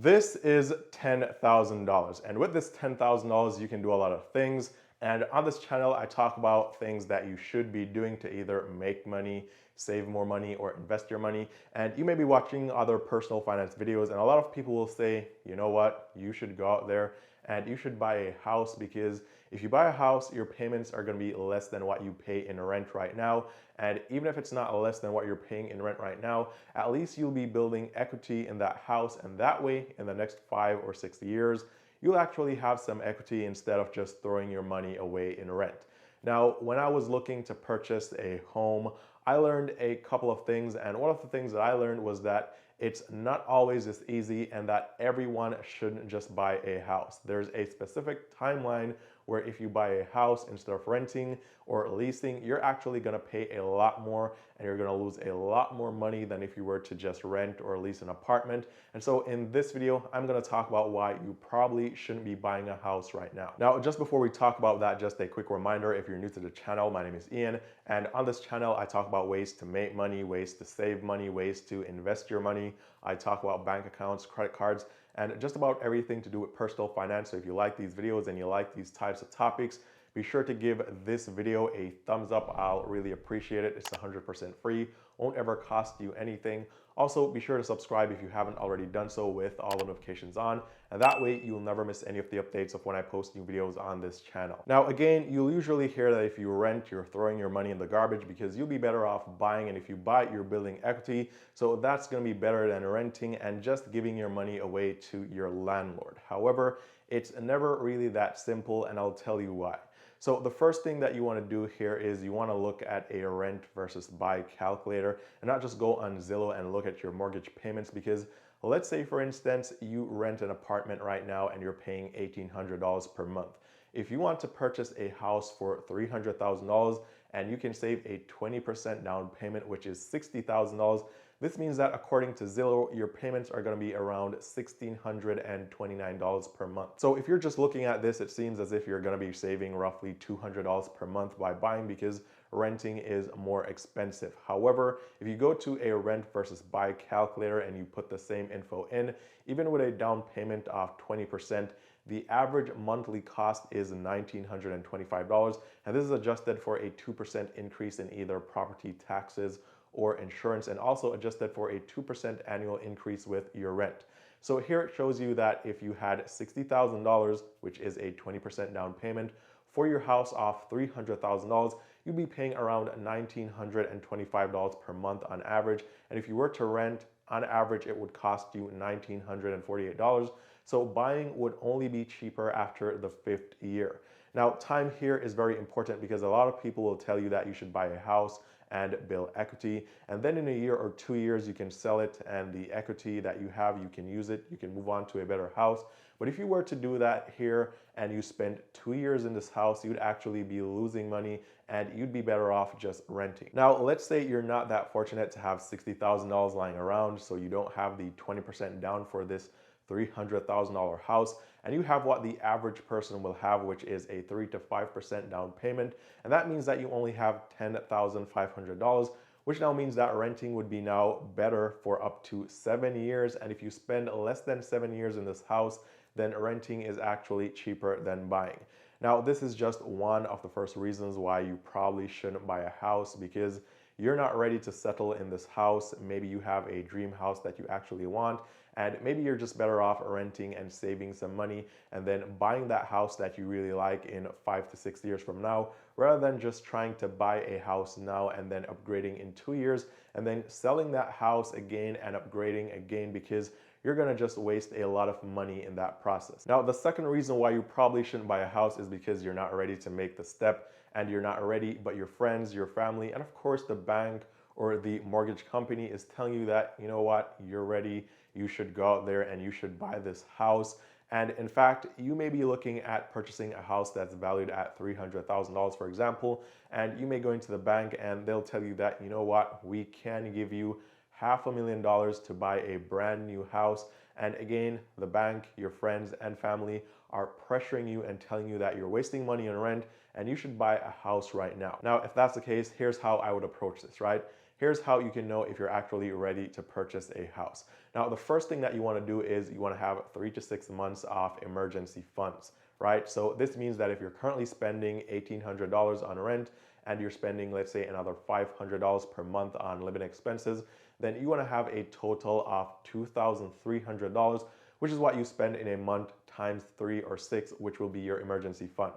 This is $10,000. And with this $10,000, you can do a lot of things. And on this channel, I talk about things that you should be doing to either make money, save more money, or invest your money. And you may be watching other personal finance videos, and a lot of people will say, you know what, you should go out there and you should buy a house, because if you buy a house, your payments are going to be less than what you pay in rent right now. And even if it's not less than what you're paying in rent right now, at least you'll be building equity in that house. And that way, in the next 5 or 6 years, you'll actually have some equity instead of just throwing your money away in rent. Now, when I was looking to purchase a home, I learned a couple of things. And one of the things that I learned was that it's not always this easy, and that everyone shouldn't just buy a house. There's a specific timeline where if you buy a house instead of renting or leasing, you're actually going to pay a lot more, and you're going to lose a lot more money than if you were to just rent or lease an apartment. And so in this video, I'm going to talk about why you probably shouldn't be buying a house right now. Now, just before we talk about that, just a quick reminder, if you're new to the channel, my name is Ian, and on this channel, I talk about ways to make money, ways to save money, ways to invest your money. I talk about bank accounts, credit cards, and just about everything to do with personal finance. So if you like these videos and you like these types of topics, be sure to give this video a thumbs up. I'll really appreciate it. It's 100% free, won't ever cost you anything. Also, be sure to subscribe if you haven't already done so, with all the notifications on, and that way you'll never miss any of the updates of when I post new videos on this channel. Now, again, you'll usually hear that if you rent, you're throwing your money in the garbage, because you'll be better off buying, and if you buy, you're building equity. So that's going to be better than renting and just giving your money away to your landlord. However, it's never really that simple, and I'll tell you why. So the first thing that you want to do here is you want to look at a rent versus buy calculator, and not just go on Zillow and look at your mortgage payments, because let's say, for instance, you rent an apartment right now and you're paying $1,800 per month. If you want to purchase a house for $300,000 and you can save a 20% down payment, which is $60,000, this means that according to Zillow, your payments are going to be around $1,629 per month. So if you're just looking at this, it seems as if you're going to be saving roughly $200 per month by buying, because renting is more expensive. However, if you go to a rent versus buy calculator and you put the same info in, even with a down payment of 20%, the average monthly cost is $1,925, and this is adjusted for a 2% increase in either property taxes or insurance, and also adjusted for a 2% annual increase with your rent. So here it shows you that if you had $60,000, which is a 20% down payment, for your house off $300,000, you'd be paying around $1,925 per month on average. And if you were to rent, on average, it would cost you $1,948. So buying would only be cheaper after the 5th year. Now, time here is very important, because a lot of people will tell you that you should buy a house and build equity, and then in a year or 2 years you can sell it, and the equity that you have, you can use it, you can move on to a better house. But if you were to do that here and you spend 2 years in this house, you'd actually be losing money, and you'd be better off just renting. Now, let's say you're not that fortunate to have $60,000 lying around, so you don't have the 20% down for this $300,000 house, and you have what the average person will have, which is a 3 to 5% down payment, and that means that you only have $10,500, which now means that renting would be now better for up to 7 years. And if you spend less than 7 years in this house, then renting is actually cheaper than buying. Now, this is just one of the first reasons why you probably shouldn't buy a house, because you're not ready to settle in this house. Maybe you have a dream house that you actually want, and maybe you're just better off renting and saving some money and then buying that house that you really like in 5 to 6 years from now, rather than just trying to buy a house now and then upgrading in 2 years and then selling that house again and upgrading again, because you're going to just waste a lot of money in that process. Now, the second reason why you probably shouldn't buy a house is because you're not ready to make the step, and you're not ready, but your friends, your family, and of course the bank or the mortgage company is telling you that, you know what, you're ready, you should go out there and you should buy this house. And in fact, you may be looking at purchasing a house that's valued at $300,000, for example, and you may go into the bank and they'll tell you that, you know what, we can give you $500,000 to buy a brand new house. And again, the bank, your friends and family are pressuring you and telling you that you're wasting money on rent and you should buy a house right now. Now, if that's the case, here's how I would approach this, right? here's how you can know if you're actually ready to purchase a house. Now, the first thing that you want to do is you want to have 3 to 6 months of emergency funds, right? So this means that if you're currently spending $1,800 on rent and you're spending, let's say, another $500 per month on living expenses, then you want to have a total of $2,300, which is what you spend in a month times 3 or 6, which will be your emergency fund.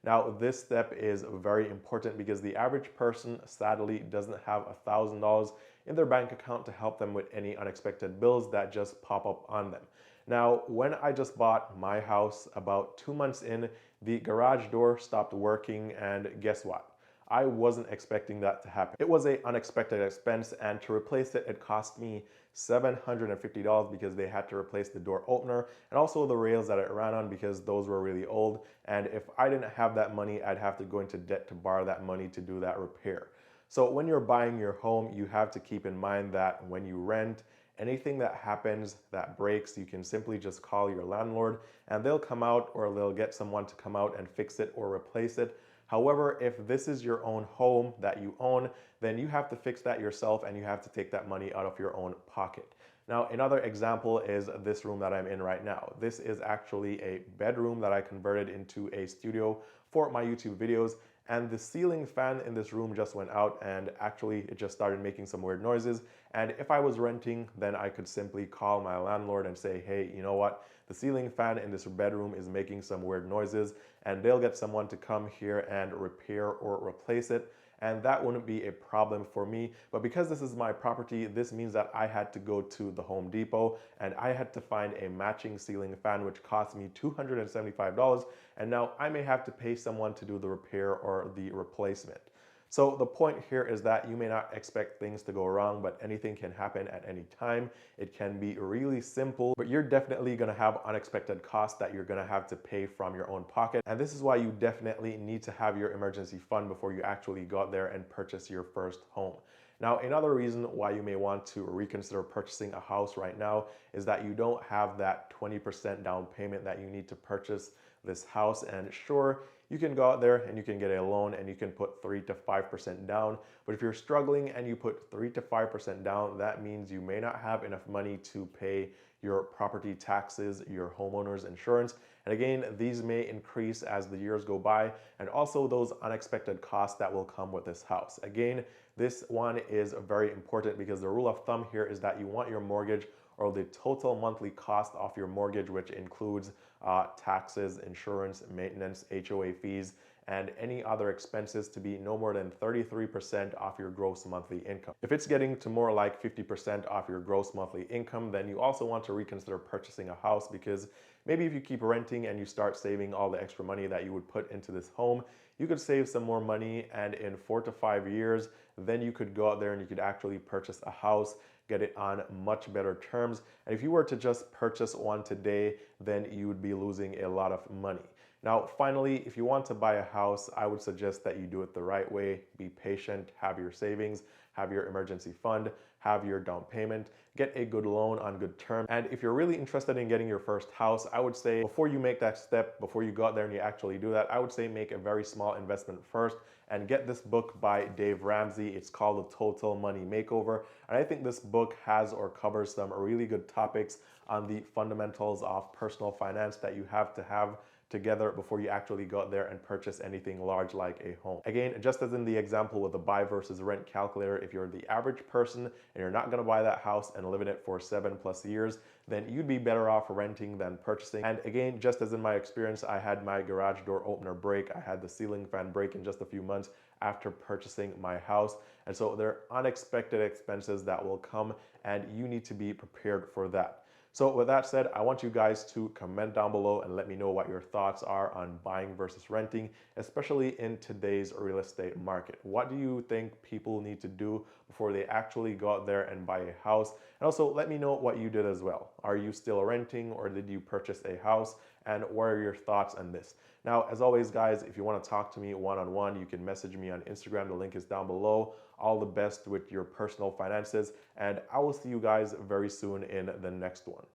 Now, this step is very important because the average person sadly doesn't have $1,000 in their bank account to help them with any unexpected bills that just pop up on them. Now, when I just bought my house about 2 months in, the garage door stopped working, and guess what? I wasn't expecting that to happen. It was an unexpected expense, and to replace it, it cost me $750 because they had to replace the door opener and also the rails that it ran on because those were really old. And if I didn't have that money, I'd have to go into debt to borrow that money to do that repair. So when you're buying your home, you have to keep in mind that when you rent, anything that happens that breaks, you can simply just call your landlord and they'll come out, or they'll get someone to come out and fix it or replace it. However, if this is your own home that you own, then you have to fix that yourself and you have to take that money out of your own pocket. Now, another example is this room that I'm in right now. This is actually a bedroom that I converted into a studio for my YouTube videos, and the ceiling fan in this room just went out, and actually it just started making some weird noises. And if I was renting, then I could simply call my landlord and say, hey, you know what? The ceiling fan in this bedroom is making some weird noises, and they'll get someone to come here and repair or replace it. And that wouldn't be a problem for me. But because this is my property, this means that I had to go to the Home Depot and I had to find a matching ceiling fan, which cost me $275. And now I may have to pay someone to do the repair or the replacement. So the point here is that you may not expect things to go wrong, but anything can happen at any time. It can be really simple, but you're definitely going to have unexpected costs that you're going to have to pay from your own pocket. And this is why you definitely need to have your emergency fund before you actually go out there and purchase your first home. Now, another reason why you may want to reconsider purchasing a house right now is that you don't have that 20% down payment that you need to purchase this house. And sure, you can go out there and you can get a loan and you can put 3 to 5% down. But if you're struggling and you put 3 to 5% down, that means you may not have enough money to pay your property taxes, your homeowner's insurance. And again, these may increase as the years go by, and also those unexpected costs that will come with this house. Again, this one is very important because the rule of thumb here is that you want your mortgage, or the total monthly cost of your mortgage, which includes taxes, insurance, maintenance, HOA fees, and any other expenses, to be no more than 33% off your gross monthly income. If it's getting to more like 50% off your gross monthly income, then you also want to reconsider purchasing a house, because maybe if you keep renting and you start saving all the extra money that you would put into this home, you could save some more money, and in 4 to 5 years, then you could go out there and you could actually purchase a house, get it on much better terms. And if you were to just purchase one today, then you would be losing a lot of money. Now, finally, if you want to buy a house, I would suggest that you do it the right way. Be patient, have your savings, have your emergency fund, have your down payment, get a good loan on good terms. And if you're really interested in getting your first house, I would say before you make that step, before you go out there and you actually do that, I would say make a very small investment first and get this book by Dave Ramsey. It's called The Total Money Makeover. And I think this book has or covers some really good topics on the fundamentals of personal finance that you have to have together before you actually go out there and purchase anything large like a home. Again, just as in the example with the buy versus rent calculator, if you're the average person and you're not going to buy that house and live in it for 7+ years, then you'd be better off renting than purchasing. And again, just as in my experience, I had my garage door opener break, I had the ceiling fan break in just a few months after purchasing my house. And so there are unexpected expenses that will come, and you need to be prepared for that. So with that said, I want you guys to comment down below and let me know what your thoughts are on buying versus renting, especially in today's real estate market. What do you think people need to do before they actually go out there and buy a house? And also let me know what you did as well. Are you still renting, or did you purchase a house? And what are your thoughts on this? Now, as always, guys, if you want to talk to me one-on-one, you can message me on Instagram. The link is down below. All the best with your personal finances, and I will see you guys very soon in the next one.